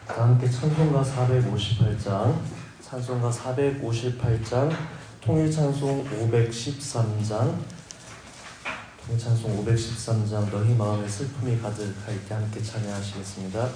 다 함께 찬송가 458장, 찬송가 458장, 통일찬송 513장, 통일찬송 513장 너희 마음에 슬픔이 가득할 때 함께 찬양하시겠습니다.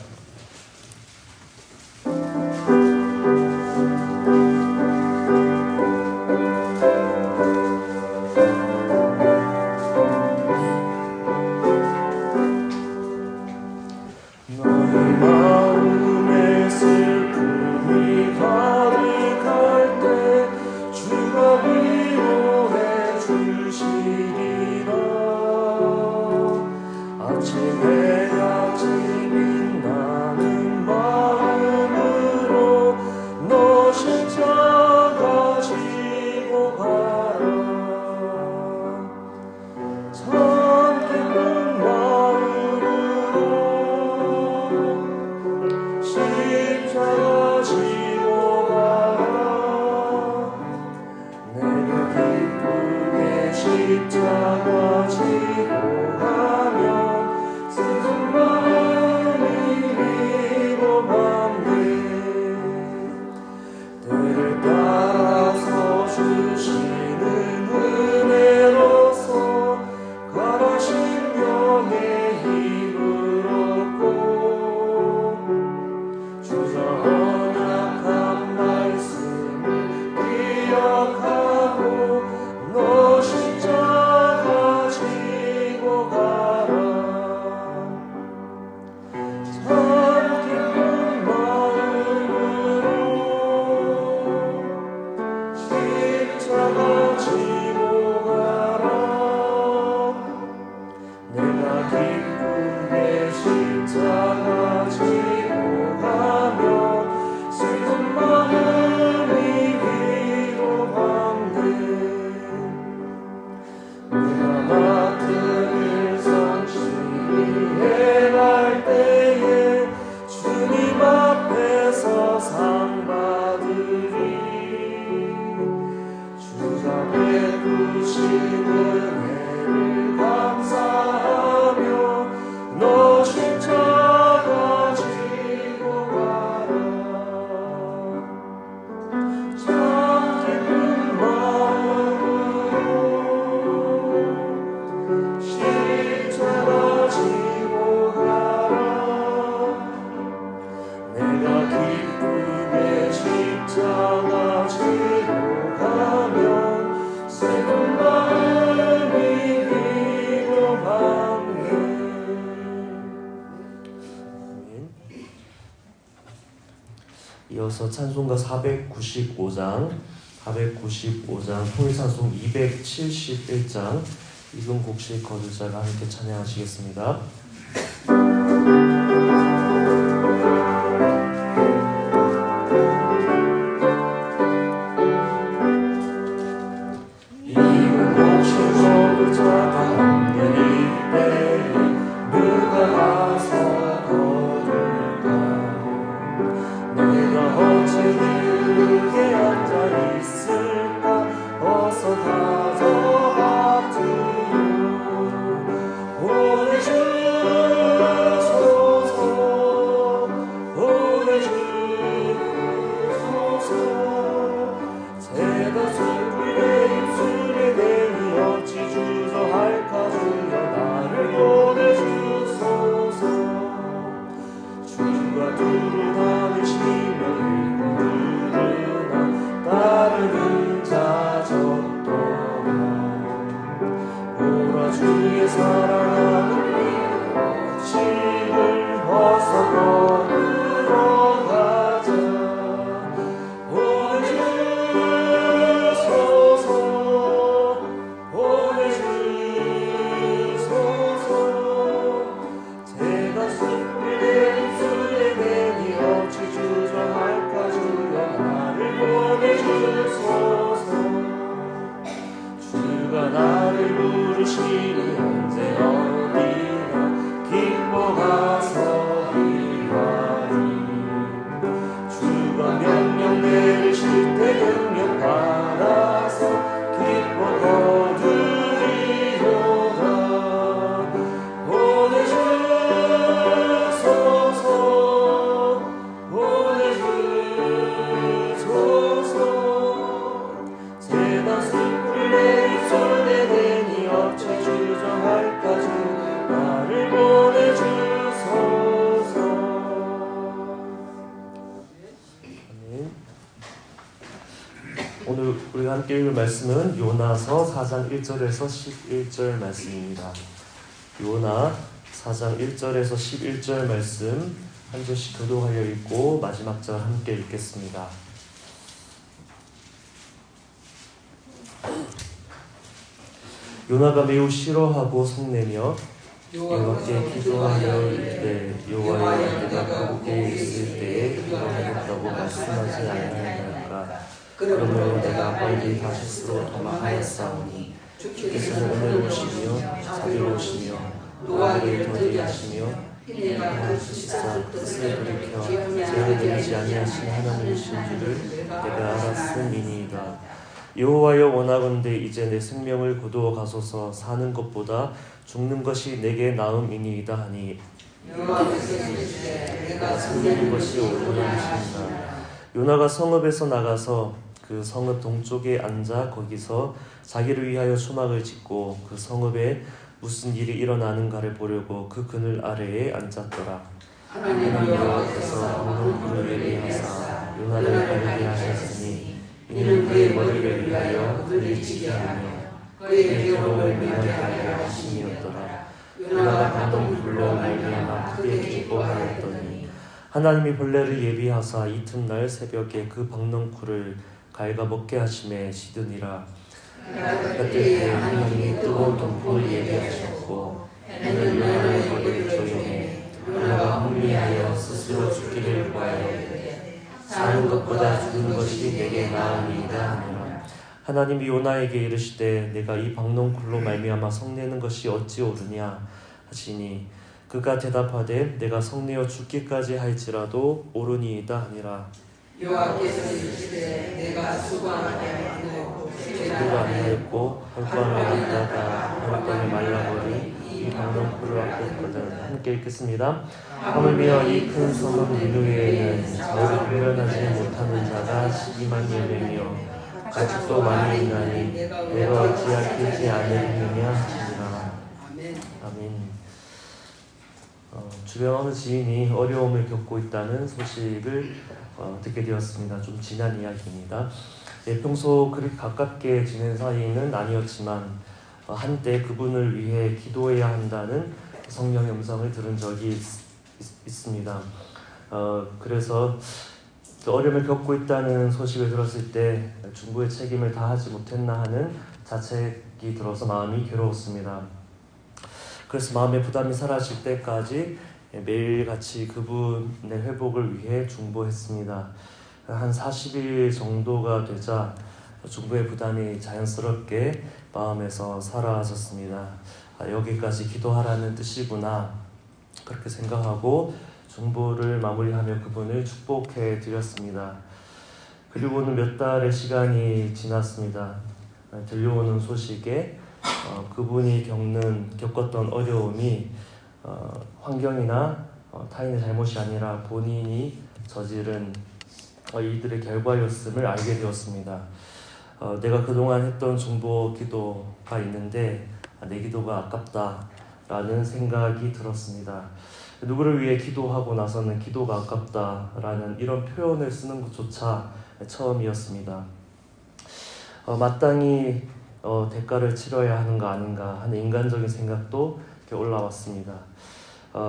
이어서 찬송가 495장 통일찬송 271장 이금곡식 거두자가 함께 찬양하시겠습니다. 오늘 우리가 함께 읽을 말씀은 요나서 4장 1절에서 11절 말씀입니다. 요나 4장 1절에서 11절 말씀 한 절씩 교도하여 읽고 마지막 절 함께 읽겠습니다. 요나가 매우 싫어하고 성내며 여호와께 기도하여 이르되 여호와여 내가 거국에 있을 때에 기도하겠다고 말씀하지 아니하였나이까. 그러므로 내가 빨리 다시스로 도망하였사오니 주께서는 오늘 오시며 자비로 오시며 노하기를 더디 하시며 내가 진짜 뜻을 돌이켜 죄를 내리지 아니하신 하나님이신 줄을 내가 알았음이니이다. 여호와여 원하건대 이제 내 생명을 거두어 가소서. 사는 것보다 죽는 것이 내게 나음이니이다 하니 내가 살리는 것이 옳으니이다. 요나가 성읍에서 나가서 그 성읍 동쪽에 앉아 거기서 자기를 위하여 초막을 짓고 그 성읍에 무슨 일이 일어나는가를 보려고 그 그늘 아래에 앉았더라. 하나님 여호와께서 방송불을 예비하사 요나를 가르게 하셨으니 이는 그의 머리를 위하여 그를 지게 하며 그의 괴로움을 면하게 하려 하심이었더라. 요나가 방송불로 말미암아 크게 기뻐하였더니 하나님이 벌레를 예비하사 이튿날 새벽에 그 박넝쿨을 갉아먹게 하심에 시드니라. 그때에 하나님이 뜨거운 동풍을 예비하셨고 해는 요나의 머리를 조용해 요나가 흥미하여 스스로 죽기를 구하여 사는 것보다 죽는 것이 내게 나으니이다 하니라. 하나님이 요나에게 이르시되 내가 이 박넝쿨로 말미암아 성내는 것이 어찌 옳으냐 하시니 그가 대답하되 내가 성내어 죽기까지 할지라도 옳으니이다 하니라. 여호와께서 이르시되 내가 수고하였고 아니하였고 헐거함에 갔다가 헐거함에 말라버린 이 박넝쿨을 아꼈거든. 함께 읽겠습니다. 하물며 이 큰 성읍 니느웨에는 저를 분별하지 못하는 자가 12만 명이며 가축도 많이 있나니 내가 어찌 알지 않으리냐 하시니라. 아멘. 주변 어느 지인이 어려움을 겪고 있다는 소식을 듣게 되었습니다. 좀 지난 이야기입니다. 평소 그렇게 가깝게 지낸 사이는 아니었지만 한때 그분을 위해 기도해야 한다는 성령의 음성을 들은 적이 있습니다. 그래서 어려움을 겪고 있다는 소식을 들었을 때 중보의 책임을 다하지 못했나 하는 자책이 들어서 마음이 괴로웠습니다. 그래서 마음의 부담이 사라질 때까지 매일같이 그분의 회복을 위해 중보했습니다. 한 40일 정도가 되자 중보의 부담이 자연스럽게 마음에서 사라졌습니다. 여기까지 기도하라는 뜻이구나 그렇게 생각하고 중보를 마무리하며 그분을 축복해 드렸습니다. 그리고는 몇 달의 시간이 지났습니다. 들려오는 소식에 그분이 겪었던 어려움이 환경이나 타인의 잘못이 아니라 본인이 저지른 이들의 결과였음을 알게 되었습니다. 내가 그동안 했던 중보 기도가 있는데 내 기도가 아깝다라는 생각이 들었습니다. 누구를 위해 기도하고 나서는 기도가 아깝다라는 이런 표현을 쓰는 것조차 처음이었습니다. 마땅히 대가를 치러야 하는 거 아닌가 하는 인간적인 생각도 이렇게 올라왔습니다.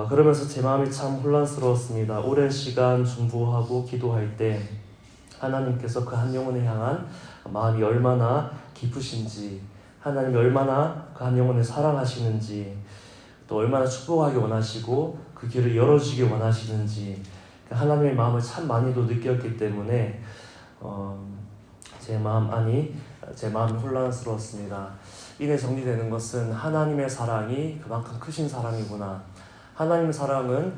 그러면서 제 마음이 참 혼란스러웠습니다. 오랜 시간 중보하고 기도할 때 하나님께서 그 한 영혼을 향한 마음이 얼마나 깊으신지, 하나님이 얼마나 그 한 영혼을 사랑하시는지, 또 얼마나 축복하기 원하시고 그 길을 열어주기 원하시는지 하나님의 마음을 참 많이도 느꼈기 때문에 제 마음이 혼란스러웠습니다. 이내 정리되는 것은 하나님의 사랑이 그만큼 크신 사랑이구나. 하나님의 사랑은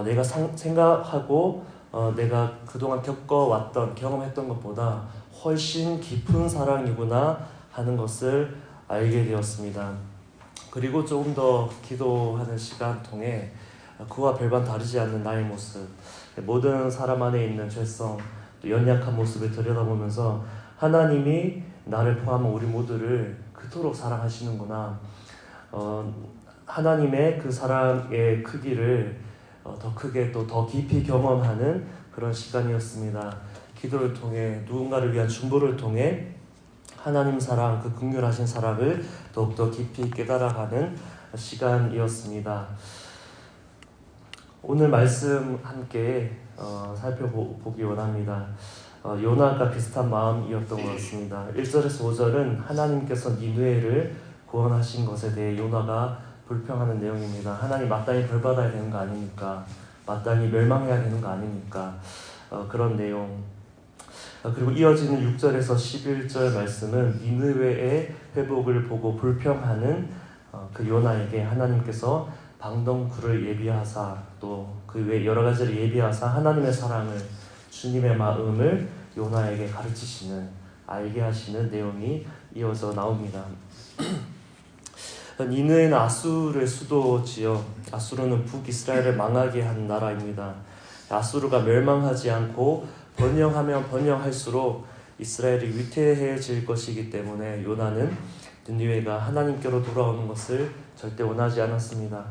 내가 생각하고 내가 그동안 경험했던 것보다 훨씬 깊은 사랑이구나 하는 것을 알게 되었습니다. 그리고 조금 더 기도하는 시간 통해 그와 별반 다르지 않는 나의 모습, 모든 사람 안에 있는 죄성, 또 연약한 모습을 들여다보면서 하나님이 나를 포함한 우리 모두를 그토록 사랑하시는구나. 하나님의 그 사랑의 크기를 더 크게 또 더 깊이 경험하는 그런 시간이었습니다. 기도를 통해 누군가를 위한 중보를 통해 하나님 사랑, 그 긍휼하신 사랑을 더욱더 깊이 깨달아가는 시간이었습니다. 오늘 말씀 함께 살펴보기 원합니다. 요나가 비슷한 마음이었던 것 같습니다. 1절에서 5절은 하나님께서 니느웨를 구원하신 것에 대해 요나가 불평하는 내용입니다. 하나님 마땅히 벌받아야 되는 거 아닙니까? 마땅히 멸망해야 되는 거 아닙니까? 그런 내용. 그리고 이어지는 6절에서 11절 말씀은 니느웨의 회복을 보고 불평하는 그 요나에게 하나님께서 방덩굴을 예비하사 또 그 외 여러 가지를 예비하사 하나님의 사랑을, 주님의 마음을 요나에게 가르치시는, 알게 하시는 내용이 이어져 나옵니다. 니느웨는 아수르의 수도지요. 아수르는 북이스라엘을 망하게 한 나라입니다. 아수르가 멸망하지 않고 번영하면 번영할수록 이스라엘이 위태해질 것이기 때문에 요나는 니느웨가 하나님께로 돌아오는 것을 절대 원하지 않았습니다.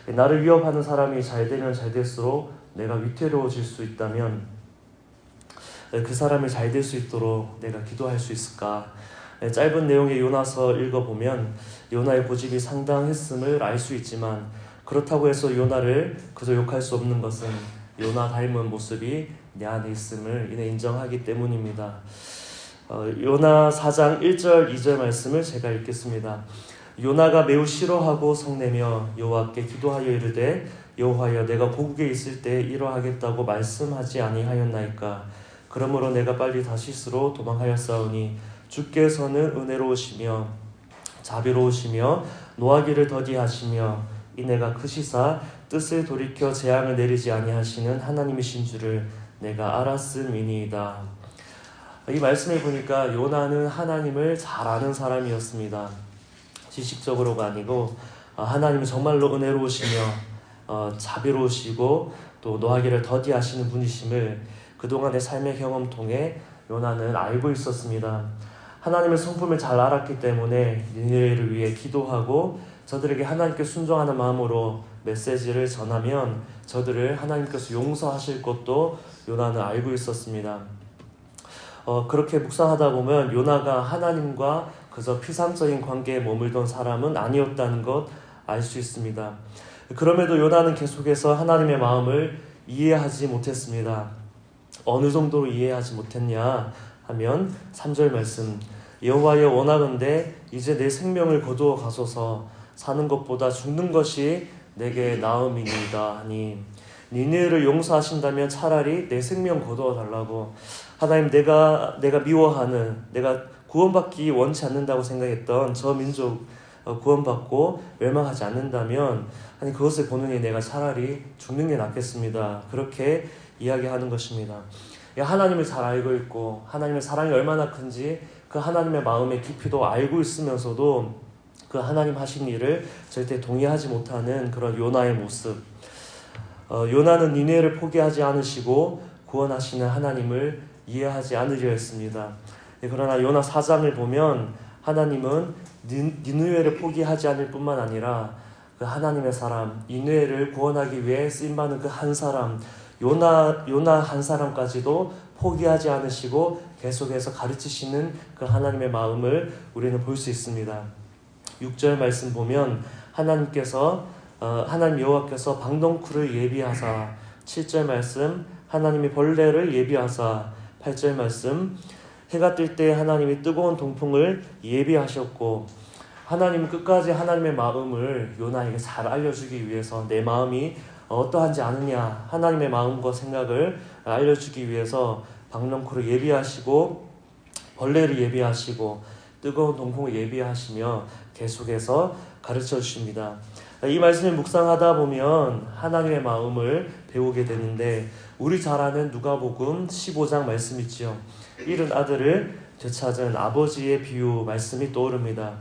나를 위협하는 사람이 잘 되면 잘 될수록 내가 위태로워질 수 있다면 그 사람이 잘 될 수 있도록 내가 기도할 수 있을까? 짧은 내용의 요나서 읽어보면 요나의 고집이 상당했음을 알 수 있지만, 그렇다고 해서 요나를 그저 욕할 수 없는 것은 요나 닮은 모습이 내 안에 있음을 이내 인정하기 때문입니다. 요나 4장 1절 2절 말씀을 제가 읽겠습니다. 요나가 매우 싫어하고 성내며 여호와께 기도하여 이르되 여호와여 내가 고국에 있을 때 이러하겠다고 말씀하지 아니하였나이까? 그러므로 내가 빨리 다시스로 도망하였사오니 주께서는 은혜로우시며 자비로우시며 노하기를 더디하시며 이내가 크시사 뜻을 돌이켜 재앙을 내리지 아니하시는 하나님이신 줄을 내가 알았음이니이다. 이 말씀을 보니까 요나는 하나님을 잘 아는 사람이었습니다. 지식적으로가 아니고 하나님은 정말로 은혜로우시며 자비로우시고 또 노하기를 더디하시는 분이심을 그동안의 삶의 경험 통해 요나는 알고 있었습니다. 하나님의 성품을 잘 알았기 때문에 니느웨를 위해 기도하고 저들에게 하나님께 순종하는 마음으로 메시지를 전하면 저들을 하나님께서 용서하실 것도 요나는 알고 있었습니다. 그렇게 묵상하다 보면 요나가 하나님과 그저 피상적인 관계에 머물던 사람은 아니었다는 것 알 수 있습니다. 그럼에도 요나는 계속해서 하나님의 마음을 이해하지 못했습니다. 어느 정도로 이해하지 못했냐 하면 3절 말씀, 여호와여 원하건대 이제 내 생명을 거두어 가소서, 사는 것보다 죽는 것이 내게 나음이니이다 하니, 니느웨를 용서하신다면 차라리 내 생명 거두어 달라고. 하나님, 내가 미워하는, 내가 구원받기 원치 않는다고 생각했던 저 민족 구원받고 멸망하지 않는다면 아니 그것을 보느니 내가 차라리 죽는 게 낫겠습니다. 그렇게 이야기하는 것입니다. 하나님을 잘 알고 있고 하나님의 사랑이 얼마나 큰지 그 하나님의 마음의 깊이도 알고 있으면서도 그 하나님 하신 일을 절대 동의하지 못하는 그런 요나의 모습. 요나는 니느웨를 포기하지 않으시고 구원하시는 하나님을 이해하지 않으려 했습니다. 그러나 요나 4장을 보면 하나님은 니느웨를 포기하지 않을 뿐만 아니라 그 하나님의 사람, 니느웨를 구원하기 위해 쓰임받는 그 한 사람, 요나 한 사람까지도 포기하지 않으시고 계속해서 가르치시는 그 하나님의 마음을 우리는 볼 수 있습니다. 6절 말씀 보면 하나님 여호와께서 방덩굴을 예비하사, 7절 말씀 하나님이 벌레를 예비하사, 8절 말씀 해가 뜰 때 하나님이 뜨거운 동풍을 예비하셨고, 하나님은 끝까지 하나님의 마음을 요나에게 잘 알려주기 위해서 내 마음이 어떠한지 아느냐, 하나님의 마음과 생각을 알려주기 위해서 방덩굴을 예비하시고 벌레를 예비하시고 뜨거운 동풍을 예비하시며 계속해서 가르쳐 주십니다. 이 말씀을 묵상하다 보면 하나님의 마음을 배우게 되는데, 우리 잘 아는 누가복음 15장 말씀 있죠. 잃은 아들을 되찾은 아버지의 비유 말씀이 떠오릅니다.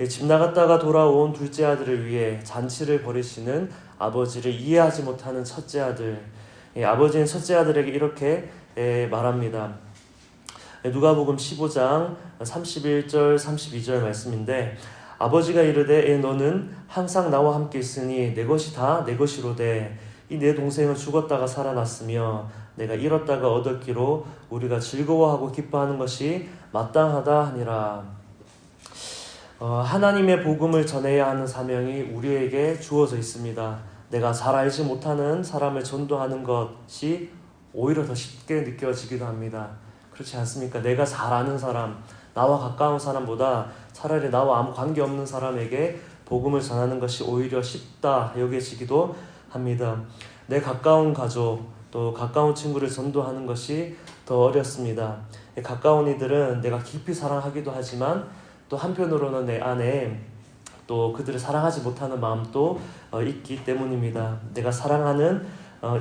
집 나갔다가 돌아온 둘째 아들을 위해 잔치를 벌이시는 아버지를 이해하지 못하는 첫째 아들. 아버지는 첫째 아들에게 이렇게 말합니다. 누가복음 15장 31절 32절 말씀인데, 아버지가 이르되 너는 항상 나와 함께 있으니 내 것이 다 내 것이로되 이 내 동생은 죽었다가 살아났으며 내가 잃었다가 얻었기로 우리가 즐거워하고 기뻐하는 것이 마땅하다 하니라. 하나님의 복음을 전해야 하는 사명이 우리에게 주어져 있습니다. 내가 잘 알지 못하는 사람을 전도하는 것이 오히려 더 쉽게 느껴지기도 합니다. 그렇지 않습니까? 내가 잘 아는 사람, 나와 가까운 사람보다 차라리 나와 아무 관계없는 사람에게 복음을 전하는 것이 오히려 쉽다 여겨지기도 합니다. 내 가까운 가족, 또 가까운 친구를 전도하는 것이 더 어렵습니다. 가까운 이들은 내가 깊이 사랑하기도 하지만 또 한편으로는 내 안에 또 그들을 사랑하지 못하는 마음도 있기 때문입니다. 내가 사랑하는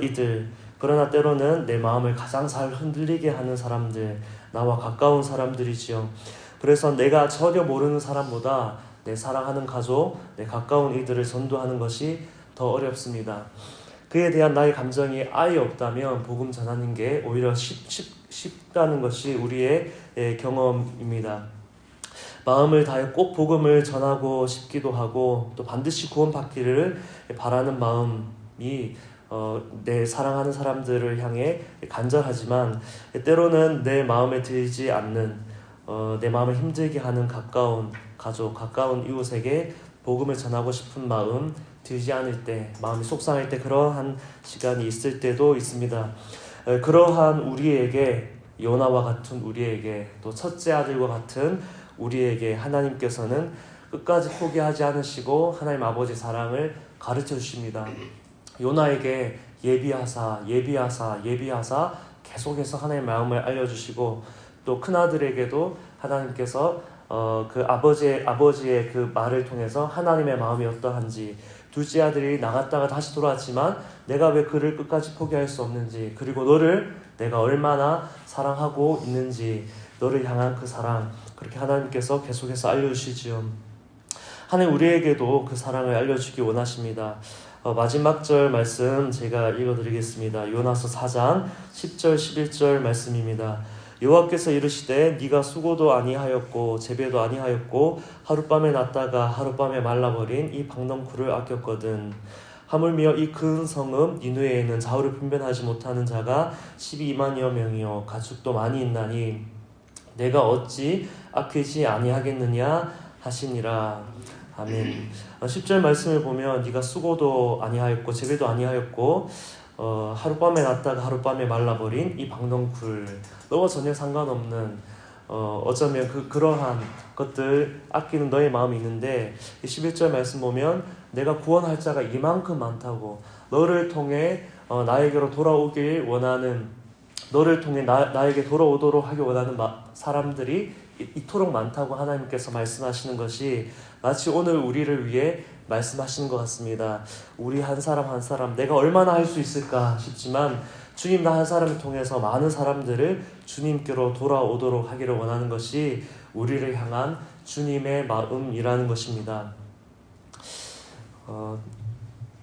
이들, 그러나 때로는 내 마음을 가장 잘 흔들리게 하는 사람들, 나와 가까운 사람들이지요. 그래서 내가 전혀 모르는 사람보다 내 사랑하는 가족, 내 가까운 이들을 전도하는 것이 더 어렵습니다. 그에 대한 나의 감정이 아예 없다면 복음 전하는 게 오히려 쉽다는 것이 우리의 경험입니다. 마음을 다해 꼭 복음을 전하고 싶기도 하고 또 반드시 구원받기를 바라는 마음이 내 사랑하는 사람들을 향해 간절하지만 때로는 내 마음에 들지 않는 내 마음을 힘들게 하는 가까운 가족, 가까운 이웃에게 복음을 전하고 싶은 마음 들지 않을 때, 마음이 속상할 때 그러한 시간이 있을 때도 있습니다. 그러한 우리에게, 요나와 같은 우리에게, 또 첫째 아들과 같은 우리에게 하나님께서는 끝까지 포기하지 않으시고 하나님 아버지 사랑을 가르쳐 주십니다. 요나에게 예비하사 계속해서 하나님의 마음을 알려주시고 또 큰아들에게도 하나님께서 그 아버지의 그 말을 통해서 하나님의 마음이 어떠한지, 둘째 아들이 나갔다가 다시 돌아왔지만 내가 왜 그를 끝까지 포기할 수 없는지, 그리고 너를 내가 얼마나 사랑하고 있는지, 너를 향한 그 사랑, 그렇게 하나님께서 계속해서 알려주시지요. 하나님 우리에게도 그 사랑을 알려주기 원하십니다. 마지막 절 말씀 제가 읽어드리겠습니다. 요나서 4장 10절 11절 말씀입니다. 여호와께서 이르시되 네가 수고도 아니하였고 재배도 아니하였고 하룻밤에 났다가 하룻밤에 말라버린 이 박넝쿨을 아꼈거든. 하물며 이 큰 성읍 니느웨에는 좌우를 분별하지 못하는 자가 12만여 명이요 가축도 많이 있나니 내가 어찌 아끼지 아니하겠느냐 하시니라. 아멘. 10절 말씀을 보면 네가 수고도 아니하였고 재배도 아니하였고 하룻밤에 났다가 하룻밤에 말라버린 이 박넝쿨, 너와 전혀 상관없는 어쩌면 그러한 것들 아끼는 너의 마음이 있는데 11절 말씀 보면 내가 구원할 자가 이만큼 많다고, 너를 통해 나에게로 돌아오길 원하는, 너를 통해 나에게 돌아오도록 하길 원하는 사람들이 이토록 많다고 하나님께서 말씀하시는 것이 마치 오늘 우리를 위해 말씀하시는 것 같습니다. 우리 한 사람 한 사람 내가 얼마나 할 수 있을까 싶지만 주님 나 한 사람을 통해서 많은 사람들을 주님께로 돌아오도록 하기를 원하는 것이 우리를 향한 주님의 마음이라는 것입니다.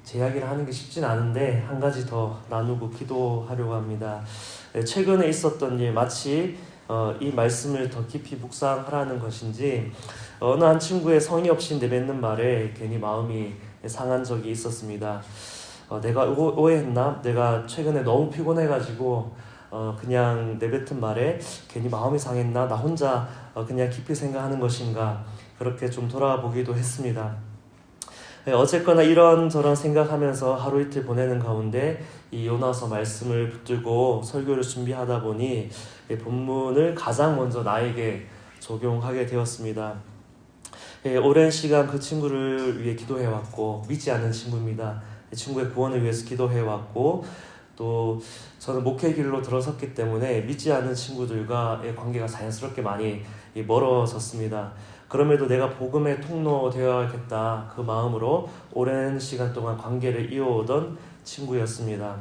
제 이야기를 하는 게 쉽진 않은데 한 가지 더 나누고 기도하려고 합니다. 최근에 있었던 일, 마치 이 말씀을 더 깊이 묵상하라는 것인지 어느 한 친구의 성의 없이 내뱉는 말에 괜히 마음이 상한 적이 있었습니다. 내가 오해했나? 내가 최근에 너무 피곤해가지고 그냥 내뱉은 말에 괜히 마음이 상했나? 나 혼자 그냥 깊이 생각하는 것인가? 그렇게 좀 돌아보기도 했습니다. 어쨌거나 이런저런 생각하면서 하루 이틀 보내는 가운데 이 요나서 말씀을 붙들고 설교를 준비하다 보니 본문을 가장 먼저 나에게 적용하게 되었습니다. 오랜 시간 그 친구를 위해 기도해왔고, 믿지 않는 친구입니다. 이 친구의 구원을 위해서 기도해왔고, 또 저는 목회 길로 들어섰기 때문에 믿지 않는 친구들과의 관계가 자연스럽게 많이 멀어졌습니다. 그럼에도 내가 복음의 통로 되어야겠다 그 마음으로 오랜 시간 동안 관계를 이어오던 친구였습니다.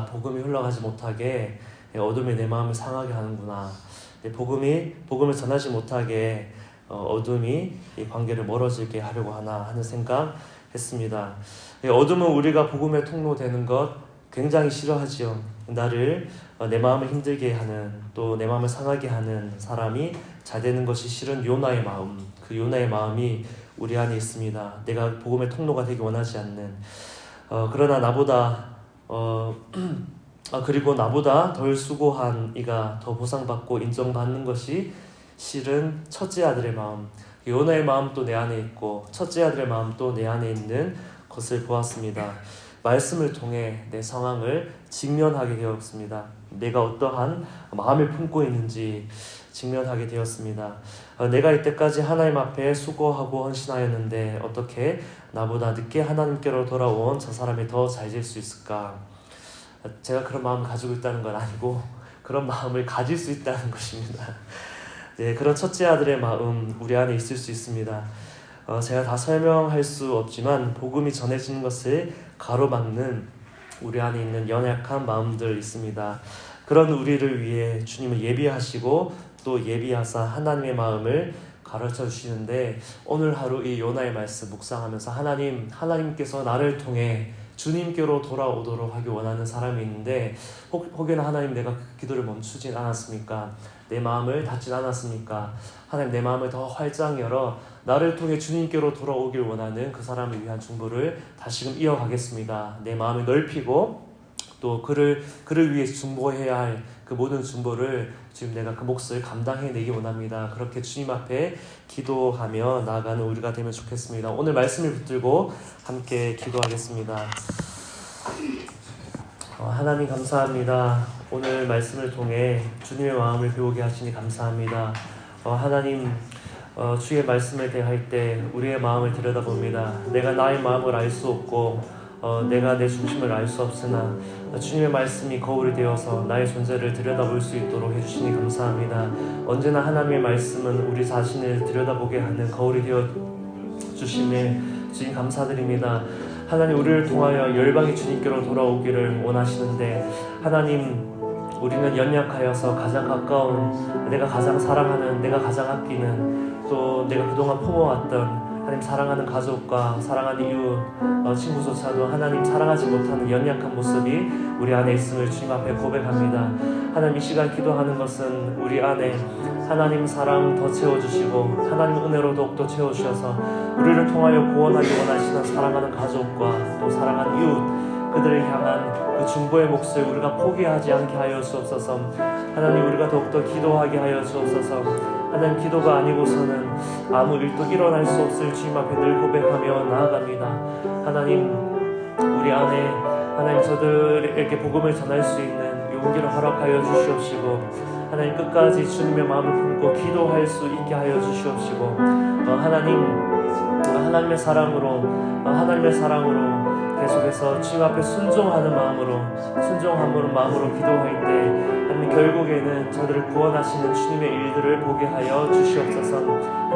복음이 흘러가지 못하게 어둠이 내 마음을 상하게 하는구나. 복음을 전하지 못하게 어둠이 이 관계를 멀어지게 하려고 하나 하는 생각했습니다. 어둠은 우리가 복음의 통로 되는 것 굉장히 싫어하지요. 나를 내 마음을 힘들게 하는, 또 내 마음을 상하게 하는 사람이 잘 되는 것이 싫은 요나의 마음, 그 요나의 마음이 우리 안에 있습니다. 내가 복음의 통로가 되기 원하지 않는. 그러나 나보다 그리고 나보다 덜 수고한 이가 더 보상받고 인정받는 것이 실은 첫째 아들의 마음, 요나의 마음도 내 안에 있고 첫째 아들의 마음도 내 안에 있는 것을 보았습니다. 말씀을 통해 내 상황을 직면하게 되었습니다. 내가 어떠한 마음을 품고 있는지 직면하게 되었습니다. 내가 이때까지 하나님 앞에 수고하고 헌신하였는데 어떻게 나보다 늦게 하나님께로 돌아온 저 사람이 더 잘 될 수 있을까? 제가 그런 마음을 가지고 있다는 건 아니고 그런 마음을 가질 수 있다는 것입니다. 네, 그런 첫째 아들의 마음 우리 안에 있을 수 있습니다. 제가 다 설명할 수 없지만 복음이 전해지는 것을 가로막는 우리 안에 있는 연약한 마음들 있습니다. 그런 우리를 위해 주님은 예비하시고 또 예비하사 하나님의 마음을 가르쳐 주시는데, 오늘 하루 이 요나의 말씀 묵상하면서 하나님께서 나를 통해 주님께로 돌아오도록 하기 원하는 사람이 있는데, 혹여나 하나님 내가 그 기도를 멈추진 않았습니까? 내 마음을 닫진 않았습니까? 하나님 내 마음을 더 활짝 열어 나를 통해 주님께로 돌아오길 원하는 그 사람을 위한 중보를 다시금 이어가겠습니다. 내 마음을 넓히고 또 그를 위해 중보해야 할 그 모든 중보를 지금 내가 그 몫을 감당해내기 원합니다. 그렇게 주님 앞에 기도하며 나아가는 우리가 되면 좋겠습니다. 오늘 말씀을 붙들고 함께 기도하겠습니다. 하나님 감사합니다. 오늘 말씀을 통해 주님의 마음을 배우게 하시니 감사합니다. 하나님 주의 말씀을 대할 때 우리의 마음을 들여다봅니다. 내가 나의 마음을 알 수 없고 내가 내 중심을 알 수 없으나 주님의 말씀이 거울이 되어서 나의 존재를 들여다볼 수 있도록 해주시니 감사합니다. 언제나 하나님의 말씀은 우리 자신을 들여다보게 하는 거울이 되어 주심에 주님 감사드립니다. 하나님 우리를 통하여 열방이 주님께로 돌아오기를 원하시는데, 하나님 우리는 연약하여서 가장 가까운, 내가 가장 사랑하는, 내가 가장 아끼는, 또 내가 그동안 품어왔던 하나님 사랑하는 가족과 사랑하는 이웃, 친구조차도 하나님 사랑하지 못하는 연약한 모습이 우리 안에 있음을 주님 앞에 고백합니다. 하나님 이 시간 기도하는 것은 우리 안에 하나님 사랑 더 채워주시고 하나님 은혜로 더욱더 채워주셔서 우리를 통하여 구원하기 원하시는 사랑하는 가족과 또 사랑하는 이웃, 그들을 향한 그 중보의 몫을 우리가 포기하지 않게 하여 주옵소서. 하나님 우리가 더욱더 기도하게 하여 주옵소서. 하나님 기도가 아니고서는 아무 일도 일어날 수 없을 주님 앞에 늘 고백하며 나아갑니다. 하나님 우리 안에 하나님 저들에게 복음을 전할 수 있는 용기를 허락하여 주시옵시고, 하나님 끝까지 주님의 마음을 품고 기도할 수 있게 하여 주시옵시고, 하나님의 사랑으로 계속해서 주님 앞에 순종하는 마음으로 기도할 때 하나님 결국에는 저들을 구원하시는 주님의 일들을 보게 하여 주시옵소서.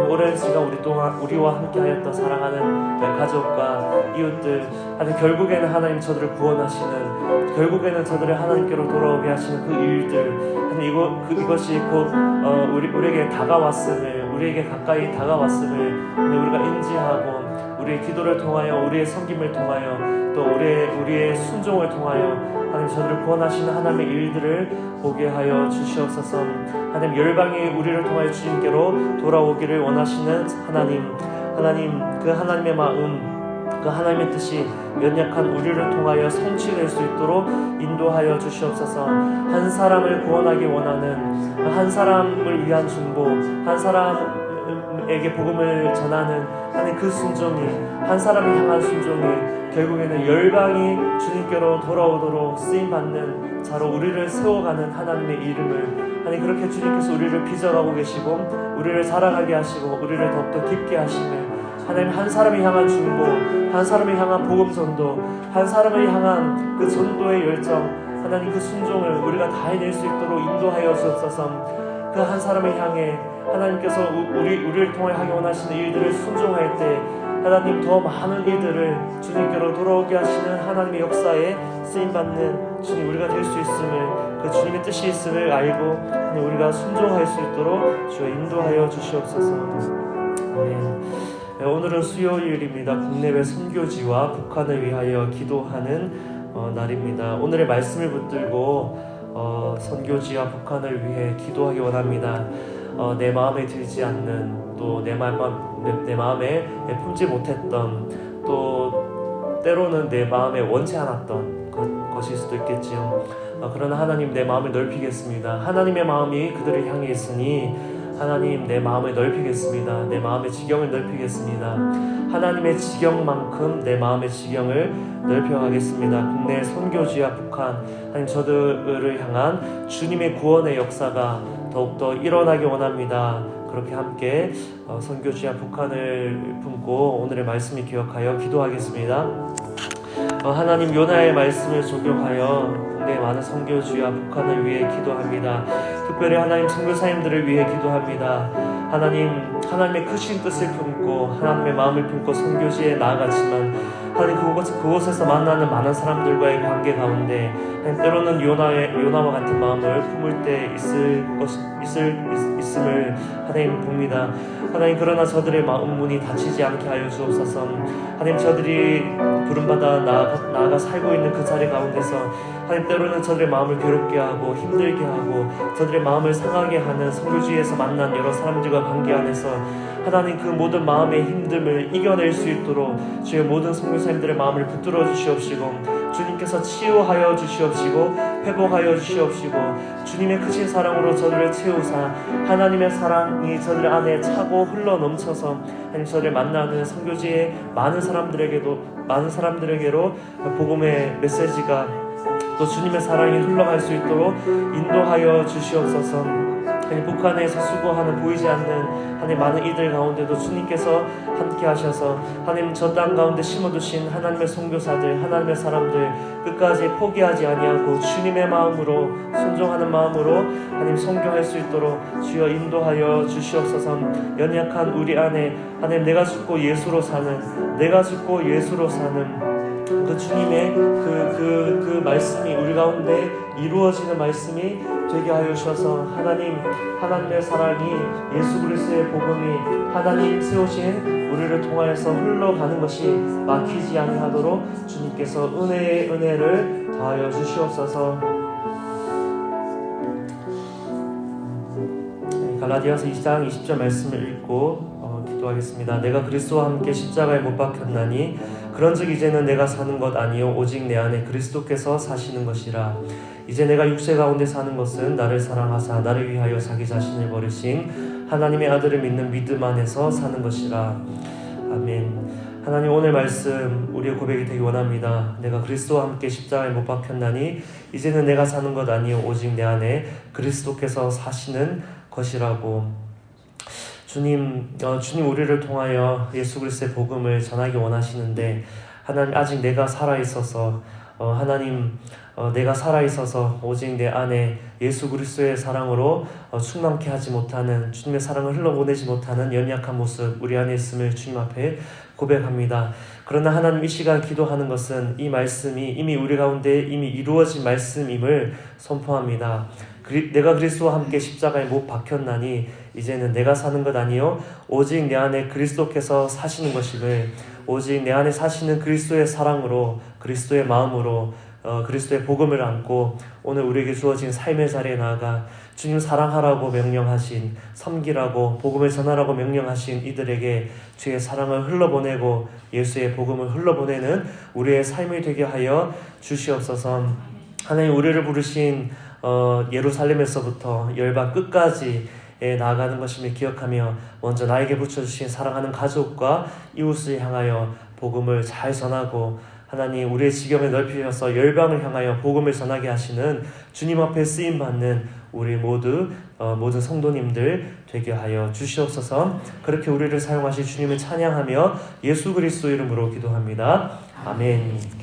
오랜 시간 우리와 함께 하였던 사랑하는 가족과 이웃들, 하나님 결국에는 하나님 저들을 구원하시는, 결국에는 저들을 하나님께로 돌아오게 하시는 그 일들, 하나님 이것이 곧 우리에게 다가왔음을, 우리에게 가까이 다가왔음을 우리가 인지하고, 우리의 기도를 통하여, 우리의 섬김을 통하여, 또 우리의 순종을 통하여 하나님 저들을 구원하시는 하나님의 일들을 보게 하여 주시옵소서. 하나님 열방이 우리를 통하여 주님께로 돌아오기를 원하시는 하나님 그 하나님의 마음, 그 하나님의 뜻이 연약한 우리를 통하여 성취될 수 있도록 인도하여 주시옵소서. 한 사람을 구원하기 원하는, 한 사람을 위한 중보, 한 사람에게 복음을 전하는 하나님 그 순종이, 한 사람을 향한 순종이 결국에는 열방이 주님께로 돌아오도록 쓰임받는 자로 우리를 세워가는 하나님의 이름을, 하나님 그렇게 주님께서 우리를 빚어가고 계시고 우리를 자라가게 하시고 우리를 더욱더 깊게 하시는 하나님, 한 사람을 향한 중보, 한 사람을 향한 복음 전도, 한 사람을 향한 그 전도의 열정, 하나님 그 순종을 우리가 다 해낼 수 있도록 인도하여 주옵소서. 그 한 사람을 향해 하나님께서 우리를 통해 하기 원하시는 일들을 순종할 때 하나님 더 많은 이들을 주님께로 돌아오게 하시는 하나님의 역사에 쓰임받는 주님 우리가 될 수 있음을, 그 주님의 뜻이 있음을 알고 우리가 순종할 수 있도록 주여 인도하여 주시옵소서. 아멘. 오늘은 수요일입니다. 국내외 선교지와 북한을 위하여 기도하는 날입니다. 오늘의 말씀을 붙들고 선교지와 북한을 위해 기도하기 원합니다. 내 마음에 들지 않는, 또 내 마음에 품지 못했던, 또 때로는 내 마음에 원치 않았던 것일 수도 있겠지요. 그러나 하나님, 내 마음을 넓히겠습니다. 하나님의 마음이 그들을 향해 있으니 하나님, 내 마음을 넓히겠습니다. 내 마음의 지경을 넓히겠습니다. 하나님의 지경만큼 내 마음의 지경을 넓혀가겠습니다. 국내 선교지와 북한, 하나님, 저들을 향한 주님의 구원의 역사가 더욱더 일어나기 원합니다. 그렇게 함께 선교지와 북한을 품고 오늘의 말씀을 기억하여 기도하겠습니다. 하나님, 요나의 말씀을 적용하여 국내 많은 선교지와 북한을 위해 기도합니다. 특별히 하나님 선교사님들을 위해 기도합니다. 하나님의 크신 뜻을 품고 하나님의 마음을 품고 선교지에 나아갔지만 하나님, 그곳에서 만나는 많은 사람들과의 관계 가운데 하나님, 때로는 요나와 같은 마음을 품을 때 있음을 하나님 봅니다. 하나님, 그러나 저들의 마음 문이 닫히지 않게 하여 주옵소서. 하나님, 저들이 부름받아 나아가 살고 있는 그 자리 가운데서 하나님, 때로는 저들의 마음을 괴롭게 하고 힘들게 하고 저들의 마음을 상하게 하는 선교지에서 만난 여러 사람들과 관계 안에서 하나님, 그 모든 마음의 힘듦을 이겨낼 수 있도록 주의 모든 선교사님들의 마음을 붙들어 주시옵시고 주님께서 치유하여 주시옵시고 회복하여 주시옵시고 주님의 크신 사랑으로 저들을 채우사 하나님의 사랑이 저들 안에 차고 흘러 넘쳐서 하나님, 저를 만나는 선교지의 많은 사람들에게로 복음의 메시지가 또 주님의 사랑이 흘러갈 수 있도록 인도하여 주시옵소서. 하나님, 북한에서 수고하는 보이지 않는 하나님 많은 이들 가운데도 주님께서 함께 하셔서 하나님, 저 땅 가운데 심어두신 하나님의 선교사들, 하나님의 사람들 끝까지 포기하지 아니하고 주님의 마음으로 순종하는 마음으로 하나님 선교할 수 있도록 주여 인도하여 주시옵소서. 연약한 우리 안에 하나님, 내가 죽고 예수로 사는 그 주님의 그 말씀이 우리 가운데 이루어지는 말씀이 되게 하여 주셔서 하나님의 사랑이 예수 그리스도의 복음이 하나님 세우신 우리를 통하여서 흘러가는 것이 막히지 아니하도록 주님께서 은혜의 은혜를 더하여 주시옵소서. 갈라디아서 2장 20절 말씀을 읽고 기도하겠습니다. 내가 그리스도와 함께 십자가에 못 박혔나니 그런즉 이제는 내가 사는 것 아니요 오직 내 안에 그리스도께서 사시는 것이라. 이제 내가 육체 가운데 사는 것은 나를 사랑하사 나를 위하여 자기 자신을 버리신 하나님의 아들을 믿는 믿음 안에서 사는 것이라. 아멘. 하나님, 오늘 말씀 우리의 고백이 되기 원합니다. 내가 그리스도와 함께 십자가에 못 박혔나니 이제는 내가 사는 것 아니요 오직 내 안에 그리스도께서 사시는 것이라고. 주님 우리를 통하여 예수 그리스도의 복음을 전하기 원하시는데 하나님, 아직 내가 살아있어서 내가 살아있어서 오직 내 안에 예수 그리스도의 사랑으로 충만케 하지 못하는, 주님의 사랑을 흘러보내지 못하는 연약한 모습 우리 안에 있음을 주님 앞에 고백합니다. 그러나 하나님, 이 시간 기도하는 것은 이 말씀이 이미 우리 가운데 이미 이루어진 말씀임을 선포합니다. 내가 그리스도와 함께 십자가에 못 박혔나니 이제는 내가 사는 것 아니요 오직 내 안에 그리스도께서 사시는 것임을, 오직 내 안에 사시는 그리스도의 사랑으로 그리스도의 마음으로 그리스도의 복음을 안고 오늘 우리에게 주어진 삶의 자리에 나아가 주님 사랑하라고 명령하신, 섬기라고 복음을 전하라고 명령하신 이들에게 주의 사랑을 흘러보내고 예수의 복음을 흘러보내는 우리의 삶이 되게 하여 주시옵소서. 하나님, 우리를 부르신 예루살렘에서부터 열방 끝까지 나아가는 것임을 기억하며 먼저 나에게 붙여주신 사랑하는 가족과 이웃을 향하여 복음을 잘 전하고 하나님, 우리의 지경을 넓히셔서 열방을 향하여 복음을 전하게 하시는 주님 앞에 쓰임받는 우리 모든 성도님들 되게 하여 주시옵소서. 그렇게 우리를 사용하실 주님을 찬양하며 예수 그리스도 이름으로 기도합니다. 아멘.